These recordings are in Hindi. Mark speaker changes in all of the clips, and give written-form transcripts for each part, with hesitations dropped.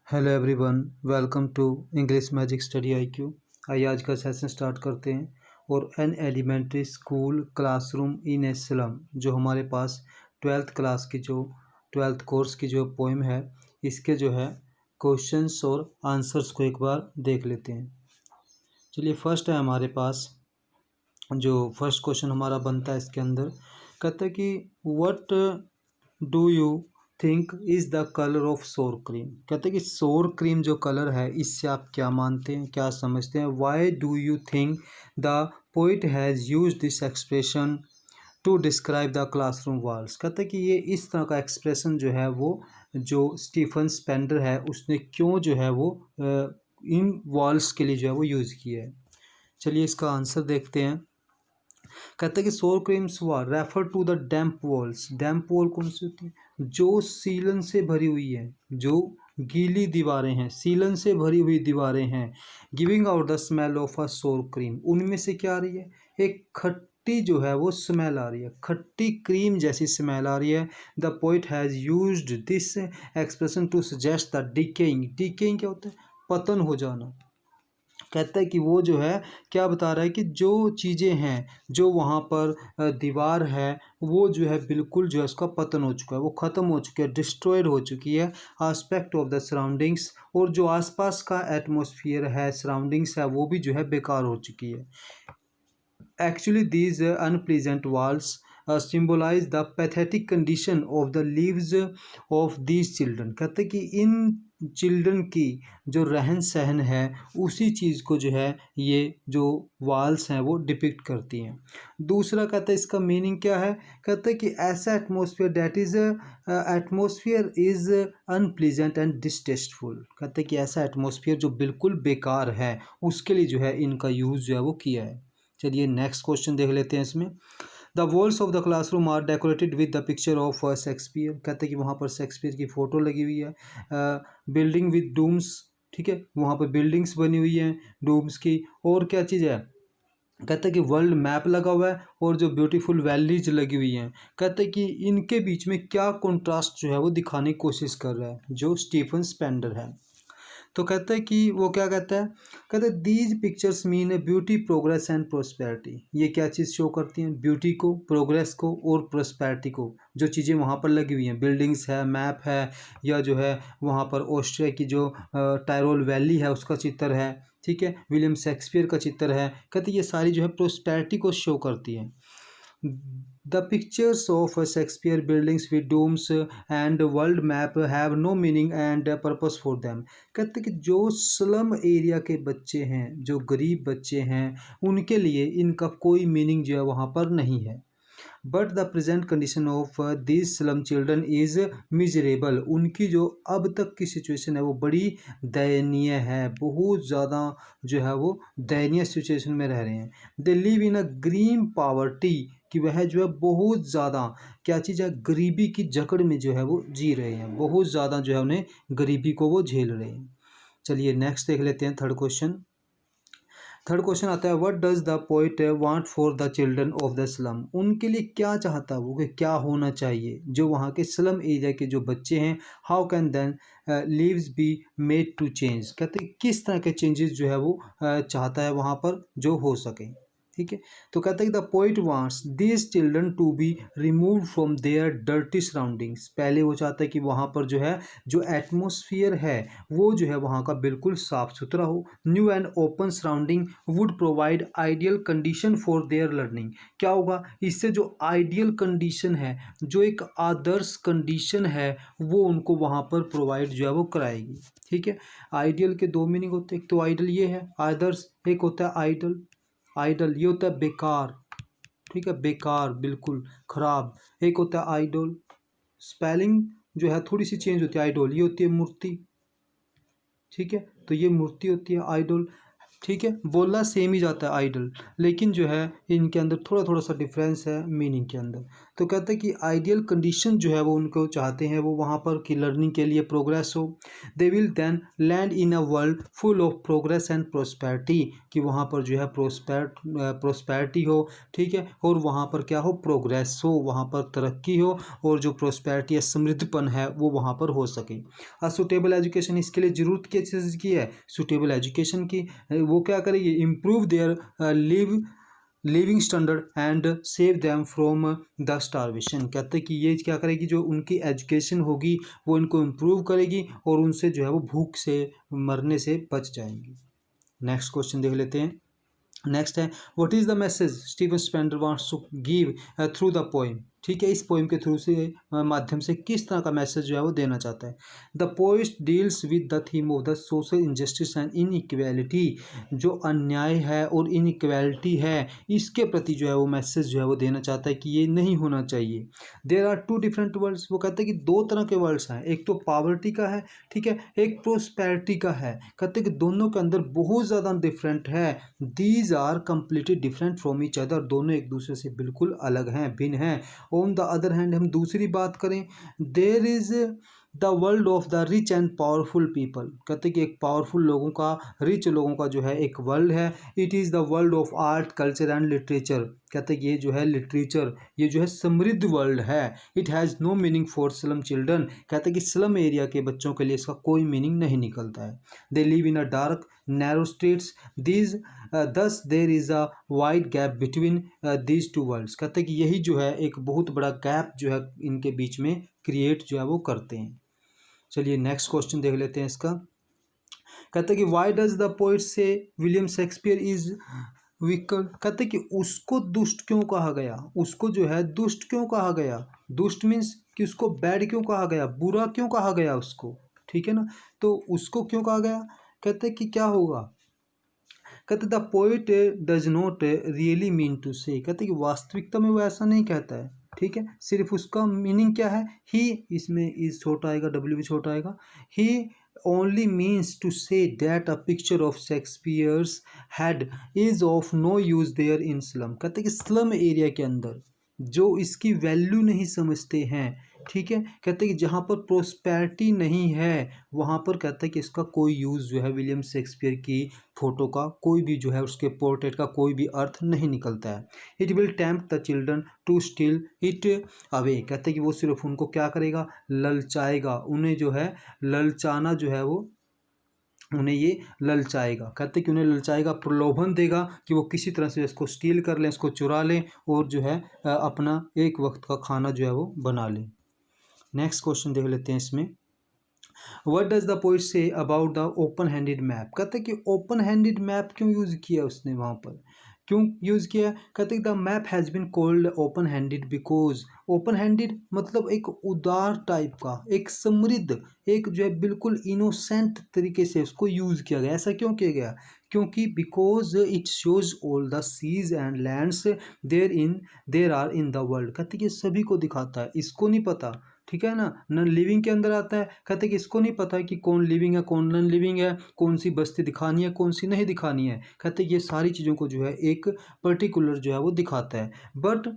Speaker 1: Hello everyone, welcome to English magic study IQ। आइए आज का सेशन स्टार्ट करते हैं। और an elementary school classroom in a slum, जो हमारे पास 12th क्लास की जो 12th कोर्स की जो पोएम है, इसके जो है क्वेश्चंस और आंसर्स को एक बार देख लेते हैं। चलिए, फर्स्ट है हमारे पास जो फर्स्ट क्वेश्चन हमारा बनता है इसके अंदर, कहता है कि what do you think is the colour of सोर क्रीम। कहते हैं कि सोर क्रीम जो कलर है, इससे आप क्या मानते हैं, क्या समझते हैं। Why do you think the poet has use this expression to describe the classroom walls. कहते हैं कि ये इस तरह का एक्सप्रेशन जो है वो जो स्टीफन स्पेंडर है उसने क्यों जो है वो इन वॉल्स के लिए जो है वो यूज़ किया है। चलिए इसका आंसर देखते हैं। कहते हैं कि sour creams were refer to the damp walls. Damp wall कौन सी होती है? जो सीलन से भरी हुई है, जो गीली दीवारें हैं, सीलन से भरी हुई दीवारें हैं। Giving out the smell of a सोर क्रीम, उनमें से क्या आ रही है? एक खट्टी जो है वो स्मेल आ रही है, खट्टी क्रीम जैसी स्मेल आ रही है। The poet has used this expression to suggest the decaying. Decaying क्या होता है? पतन हो जाना। कहता है कि वो जो है क्या बता रहा है कि जो चीज़ें हैं, जो वहाँ पर दीवार है, वो जो है बिल्कुल जो है उसका पतन हो चुका है, वो ख़त्म हो चुकी है, डिस्ट्रॉयड हो चुकी है। आस्पेक्ट ऑफ द सराउंडिंग्स, और जो आसपास का एटमॉस्फेयर है, सराउंडिंग्स है, वो भी जो है बेकार हो चुकी है। Actually, these unpleasant walls symbolize the pathetic condition of the lives of these children। कहते हैं कि इन चिल्ड्रन की जो रहन सहन है, उसी चीज़ को जो है ये जो वाल्स हैं वो डिपिक्ट करती हैं। दूसरा कहते हैं इसका मीनिंग क्या है? कहते हैं कि ऐसा atmosphere that is atmosphere is unpleasant and distasteful. कहते हैं कि ऐसा एटमॉस्फेयर जो बिल्कुल बेकार है, उसके लिए जो है इनका यूज़ जो है वो किया है। चलिए नेक्स्ट क्वेश्चन देख लेते हैं इसमें। The walls of the classroom are decorated with the picture of Shakespeare. कहते हैं कि वहाँ पर शेक्सपियर की फ़ोटो लगी हुई है। बिल्डिंग विद डूम्स, ठीक है, वहाँ पर बिल्डिंग्स बनी हुई हैं डूम्स की। और क्या चीज़ है? कहते हैं कि वर्ल्ड मैप लगा हुआ है और जो ब्यूटीफुल वैलीज लगी हुई हैं। कहते हैं कि इनके बीच में क्या कंट्रास्ट जो है वो दिखाने की कोशिश कर रहा है जो स्टीफन स्पेंडर है। तो कहता है कि वो क्या कहता है? कहता है these pictures mean beauty, progress and prosperity. ये क्या चीज़ शो करती हैं? ब्यूटी को, प्रोग्रेस को और प्रोस्पेरिटी को। जो चीज़ें वहाँ पर लगी हुई हैं, बिल्डिंग्स है, मैप है, या जो है वहाँ पर ऑस्ट्रिया की जो टायरोल वैली है उसका चित्र है, ठीक है, विलियम शेक्सपियर का चित्र है। कहते ये सारी जो है प्रोस्पेरिटी को शो करती है। The pictures of Shakespeare buildings with domes and world map have no meaning and purpose for them। कहते कि जो स्लम एरिया के बच्चे हैं, जो गरीब बच्चे हैं, उनके लिए इनका कोई मीनिंग जो है वहाँ पर नहीं है। But the present condition of this slum children is miserable. उनकी जो अब तक की सिचुएशन है वो बड़ी दयनीय है, बहुत ज़्यादा जो है वो दयनीय सिचुएशन में रह रहे हैं। दे live in a green poverty, कि वह जो है बहुत ज़्यादा क्या चीज़ है? गरीबी की जकड़ में जो है वो जी रहे हैं, बहुत ज़्यादा जो है उन्हें गरीबी को वो झेल रहे हैं। चलिए नेक्स्ट देख लेते हैं थर्ड क्वेश्चन। थर्ड क्वेश्चन आता है what does the poet want for the children of the slum. उनके लिए क्या चाहता है वो, कि क्या होना चाहिए जो वहाँ के स्लम एरिया के जो बच्चे हैं। How can then leaves be made to change. कहते हैं किस तरह के चेंजेस जो है वो चाहता है वहाँ पर जो हो सके, ठीक है। तो कहते हैं the poet wants these children to be remove from their dirty surroundings. पहले वो चाहता है कि वहाँ पर जो है जो एटमोसफियर है वो जो है वहाँ का बिल्कुल साफ सुथरा हो। New and open surrounding would provide ideal condition for their learning. क्या होगा इससे? जो आइडियल कंडीशन है, जो एक आदर्श कंडीशन है, वो उनको वहाँ पर प्रोवाइड जो है वो कराएगी, ठीक है। आइडियल के दो मीनिंग होते हैं, एक तो आइडियल ये है आदर्श, एक होता है आइडल। आइडल ये होता है बेकार, ठीक है, बेकार बिल्कुल खराब। एक होता है आइडल, स्पेलिंग जो है थोड़ी सी चेंज होती है। आइडल ये होती है मूर्ति, ठीक है, तो ये मूर्ति होती है आइडल। ठीक है, बोलना सेम ही जाता है आइडल, लेकिन जो है इनके अंदर थोड़ा थोड़ा सा डिफरेंस है मीनिंग के अंदर। तो कहते हैं कि आइडियल कंडीशन जो है वो उनको चाहते हैं वो वहाँ पर कि लर्निंग के लिए प्रोग्रेस हो। They will then land in a world full of progress and prosperity, कि वहाँ पर जो है प्रोस्पेरिटी हो, ठीक है, और वहाँ पर क्या हो, प्रोग्रेस हो, वहाँ पर तरक्की हो, और जो प्रोस्पेरिटी या समृद्धपन है वो वहाँ पर हो सके। सुटेबल एजुकेशन इसके लिए ज़रूरत क्या चीज़ की है, सुटेबल एजुकेशन की। वो क्या करेगी, improve their living standard and save them from the starvation. कहते हैं कि ये क्या करेगी, जो उनकी एजुकेशन होगी वो इनको इम्प्रूव करेगी और उनसे जो है वो भूख से मरने से बच जाएंगी। नेक्स्ट क्वेश्चन देख लेते हैं। नेक्स्ट है, what is the message Stephen Spender wants to give through the poem. ठीक है, इस पोइम के थ्रू से माध्यम से किस तरह का मैसेज जो है वो देना चाहता है। The poet deals with the theme of the social injustice and inequality. जो अन्याय है और इनइक्वालिटी है इसके प्रति जो है वो मैसेज जो है वो देना चाहता है कि ये नहीं होना चाहिए। There are two different worlds, वो कहते हैं कि दो तरह के वर्ल्ड्स हैं, एक तो पॉवर्टी का है, ठीक है, एक प्रोस्पेरिटी का है। कहते हैं कि दोनों के अंदर बहुत ज़्यादा डिफरेंट है। These are completely different from each other, दोनों एक दूसरे से बिल्कुल अलग हैं, भिन्न हैं। ऑन द अदर हैंड हम दूसरी बात करें, there is the world of the rich and powerful people. कहते हैं कि एक पावरफुल लोगों का, रिच लोगों का जो है एक वर्ल्ड है। It is the world of art culture and literature. कहते हैं कि ये जो है लिटरेचर, ये जो है समृद्ध वर्ल्ड है। It has no meaning for slum children. कहते हैं कि स्लम एरिया के बच्चों के लिए इसका कोई मीनिंग नहीं निकलता है। They live in a dark narrow streets these thus there is a wide gap between these two worlds. कहते हैं कि यही जो है एक बहुत बड़ा गैप जो है इनके बीच में क्रिएट जो है वो करते हैं। चलिए नेक्स्ट क्वेश्चन देख लेते हैं इसका। कहते हैं कि वाई डज द पोइट से विलियम शेक्सपियर इज विकर। कहते हैं कि उसको दुष्ट क्यों कहा गया, उसको जो है दुष्ट क्यों कहा गया। दुष्ट मीन्स कि उसको बैड क्यों कहा गया, बुरा क्यों कहा गया उसको, ठीक है ना। तो उसको क्यों कहा गया, कहते हैं कि क्या होगा, कहते the poet does not really mean to say. कहते कि वास्तविकता में वो ऐसा नहीं कहता है, ठीक है, सिर्फ उसका मीनिंग क्या है, ही, इसमें इज छोटा आएगा, डब्ल्यू भी छोटा आएगा। ही only means to say that a picture of Shakespeare's head is of no use there in slum। कहते कि स्लम एरिया के अंदर जो इसकी वैल्यू नहीं समझते हैं, ठीक है, कहते हैं कि जहाँ पर प्रोस्पेरिटी नहीं है वहाँ पर कहते हैं कि इसका कोई यूज़ जो है विलियम शेक्सपियर की फ़ोटो का कोई भी जो है उसके पोर्ट्रेट का कोई भी अर्थ नहीं निकलता है। It will tempt the children to steal it away. कहते हैं कि वो सिर्फ उनको क्या करेगा, ललचाएगा, उन्हें जो है ललचाना जो है वो उन्हें ये ललचाएगा। कहते हैं कि उन्हें ललचाएगा, प्रलोभन देगा कि वो किसी तरह से इसको स्टील कर लें, इसको चुरा लें और जो है अपना एक वक्त का खाना जो है वो बना लें। नेक्स्ट क्वेश्चन देख लेते हैं इसमें। What does the poet say about the open handed map. कहते हैं कि ओपन हैंडेड मैप क्यों यूज़ किया उसने, वहाँ पर क्यों यूज़ किया। कहते हैं the map has been called open handed because, open handed मतलब एक उदार टाइप का, एक समृद्ध, एक जो है बिल्कुल इनोसेंट तरीके से उसको यूज़ किया गया। ऐसा क्यों किया गया, क्योंकि because it shows all the seas and lands there are in the world. कहते हैं कि सभी को दिखाता है, इसको नहीं पता, ठीक है ना, नॉन लिविंग के अंदर आता है। कहते हैं कि इसको नहीं पता है कि कौन लिविंग है कौन नॉन लिविंग है, कौन सी बस्ती दिखानी है कौन सी नहीं दिखानी है। कहते हैं ये सारी चीज़ों को जो है एक पर्टिकुलर जो है वो दिखाता है। But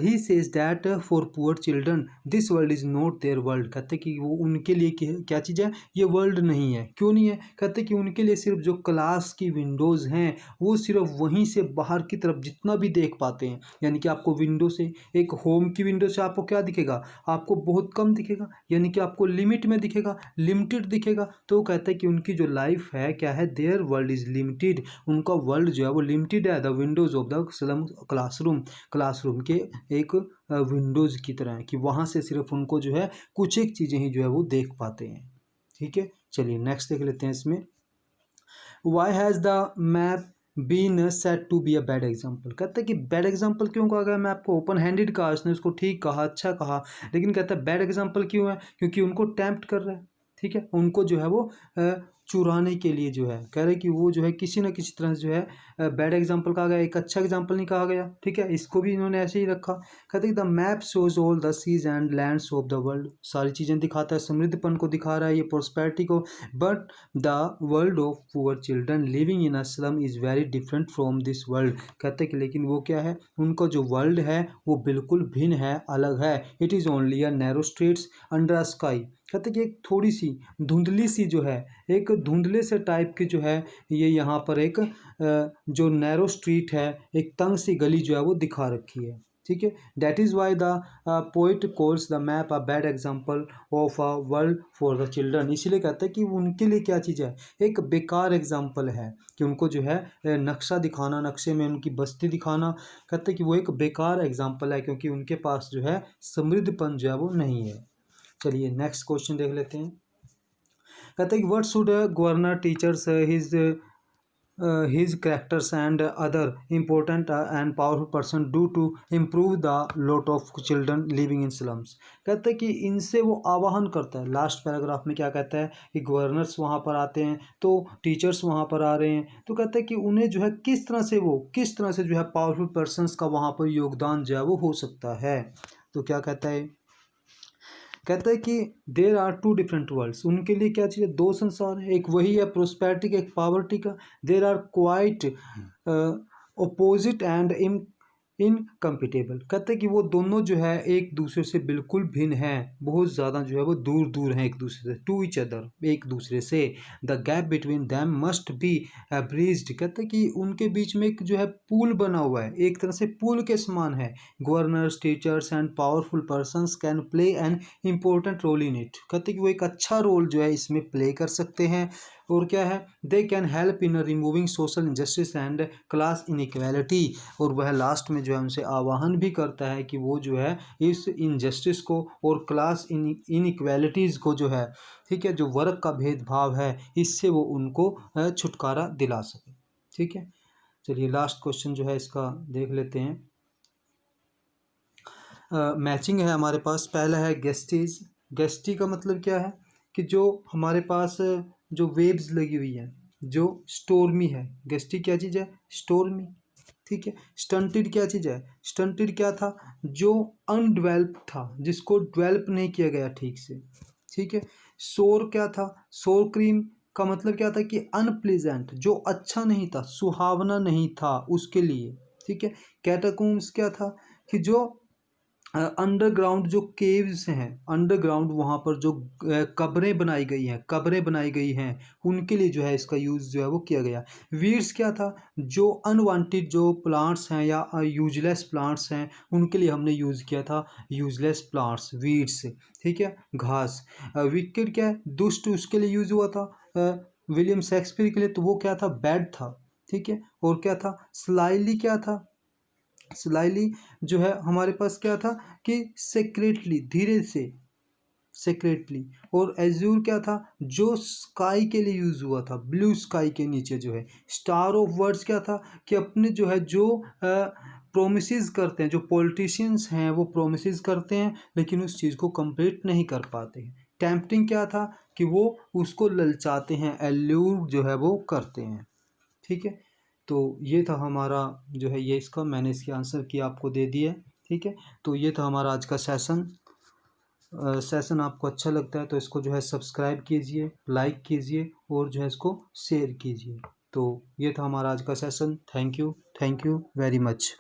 Speaker 1: he says that for poor children this world is not there world. कहते हैं कि वो उनके लिए क्या चीज़ है, ये वर्ल्ड नहीं है। क्यों नहीं है, कहते हैं कि उनके लिए सिर्फ जो क्लास की विंडोज़ हैं वो सिर्फ वहीं से बाहर की तरफ जितना भी देख पाते हैं, यानी कि आपको विंडो से, एक होम की विंडो से आपको क्या दिखेगा, आपको बहुत कम दिखेगा, यानी कि आपको लिमिट में दिखेगा, लिमिटेड दिखेगा। तो वो कहते हैं कि उनकी जो लाइफ है क्या है, देयर वर्ल्ड इज़ लिमिटेड, उनका वर्ल्ड जो है वो लिमिटेड है। The Windows of the slum classroom, classroom के एक विंडोज़ की तरह है कि वहाँ से सिर्फ उनको जो है कुछ एक चीज़ें ही जो है वो देख पाते हैं। ठीक है, चलिए नेक्स्ट देख लेते हैं इसमें। Why has the map been set to be a bad example. कहता है कि बैड एग्जाम्पल क्यों कहा गया, मैं आपको ओपन हैंडेड कहा, उसने उसको ठीक कहा, अच्छा कहा, लेकिन कहता है बैड एग्जाम्पल क्यों है, क्योंकि उनको टेम्प्ट कर रहा है, ठीक है, उनको जो है वो चुराने के लिए जो है कह रहे कि वो जो है किसी न किसी तरह से जो है बैड एग्जाम्पल कहा गया, एक अच्छा एग्जाम्पल नहीं कहा गया। ठीक है, इसको भी इन्होंने ऐसे ही रखा। कहते हैं the map shows all the seas and lands of the world, सारी चीज़ें दिखाता है, समृद्धपन को दिखा रहा है, ये प्रोस्पेरिटी को। But the world of poor children living in a slum is very different from this world. कहते हैं कि लेकिन वो क्या है, उनका जो वर्ल्ड है वो बिल्कुल भिन्न है, अलग है। It is only a narrow streets under a sky. कहते कि एक थोड़ी सी धुंधली सी जो है, एक धुंधले से टाइप की जो है ये यहाँ पर एक जो नैरो स्ट्रीट है, एक तंग सी गली जो है वो दिखा रखी है। ठीक है, that is why the poet calls the map a bad example of a world for the children. इसीलिए कहते हैं कि उनके लिए क्या चीज़ है, एक बेकार एग्जाम्पल है कि उनको जो है नक्शा दिखाना, नक्शे में उनकी बस्ती दिखाना, कहते हैं कि वो एक बेकार एग्जाम्पल है क्योंकि उनके पास जो है समृद्धपन जो है वो नहीं है। चलिए नेक्स्ट क्वेश्चन देख लेते हैं। कहते हैं कि what should governor teachers his characters and other important and powerful person do to improve the lot of children living in slums। कहते हैं कि इनसे वो आवाहन करता है। लास्ट पैराग्राफ में क्या कहता है कि गवर्नर्स वहाँ पर आते हैं, तो टीचर्स वहाँ पर आ रहे हैं, तो कहते हैं कि उन्हें जो है किस तरह से जो है पावरफुल पर्सनस का वहाँ पर योगदान जो है वो हो सकता है। तो क्या कहता है, कहता है कि there are two different worlds, उनके लिए क्या चीज़ है, दो संसार है, एक वही है प्रोस्पेरिटी का, एक पॉवर्टी का। There are quite opposite and incompatible. कहते हैं कि वो दोनों जो है एक दूसरे से बिल्कुल भिन्न हैं, बहुत ज़्यादा जो है वो दूर दूर हैं एक दूसरे से, टू ईच अदर, एक दूसरे से। The gap between them must be bridged. कहते हैं कि उनके बीच में एक जो है पुल बना हुआ है, एक तरह से पुल के समान है। Governors teachers and powerful persons can play an important role in it. कहते हैं कि वो एक अच्छा रोल जो है इसमें प्ले कर सकते हैं। और क्या है, they can help in removing social injustice and class inequality. और वह लास्ट में जो है उनसे आह्वान भी करता है कि वो जो है इस इनजस्टिस को और क्लास इनइक्वालिटीज़ को जो है, ठीक है, जो वर्ग का भेदभाव है, इससे वो उनको छुटकारा दिला सके। ठीक है, चलिए लास्ट क्वेश्चन जो है इसका देख लेते हैं। मैचिंग है हमारे पास। पहला है गेस्टीज। गेस्टी का मतलब क्या है कि जो हमारे पास जो वेव्स लगी हुई है, जो स्टोर्मी है। गेस्टी क्या चीज़ है, स्टोर्मी। ठीक है, स्टंटेड क्या चीज़ है, स्टंटेड क्या था, जो अनडेवलप था, जिसको डेवलप नहीं किया गया ठीक से। ठीक है, सोर क्या था, सोर क्रीम का मतलब क्या था कि अनप्लीजेंट, जो अच्छा नहीं था, सुहावना नहीं था उसके लिए। ठीक है, कैटाकॉम्स क्या था कि जो अंडरग्राउंड जो केव्स हैं, अंडरग्राउंड वहाँ पर जो कब्रें बनाई गई हैं, उनके लिए जो है इसका यूज़ जो है वो किया गया। वीड्स क्या था, जो अनवांटेड जो प्लांट्स हैं या यूजलेस प्लांट्स हैं, उनके लिए हमने यूज़ किया था यूजलेस प्लांट्स, वीड्स। ठीक है, घास। विकेड क्या है, दुष्ट, उसके लिए यूज़ हुआ था विलियम शेक्सपियर के लिए, तो वो क्या था, बैड था। ठीक है, और क्या था, स्लाइली क्या था, स्लाइली जो है हमारे पास क्या था कि सेक्रेटली, धीरे से, सेक्रेटली। और एज्यूर क्या था, जो स्काई के लिए यूज़ हुआ था, ब्लू स्काई के नीचे जो है। स्टार ऑफ वर्ड्स क्या था कि अपने जो है जो प्रोमिसेस करते हैं, जो पॉलिटिशियंस हैं वो प्रोमिसेस करते हैं लेकिन उस चीज़ को कंप्लीट नहीं कर पाते हैं। टेम्पटिंग क्या था कि वो उसको ललचाते हैं, एल्यूर जो है वो करते हैं। ठीक है, तो ये था हमारा जो है ये इसका, मैंने इसके आंसर की आपको दे दिया है। ठीक है, तो ये था हमारा आज का सेशन आपको अच्छा लगता है तो इसको जो है सब्सक्राइब कीजिए, लाइक कीजिए और जो है इसको शेयर कीजिए। तो ये था हमारा आज का session. Thank you very much.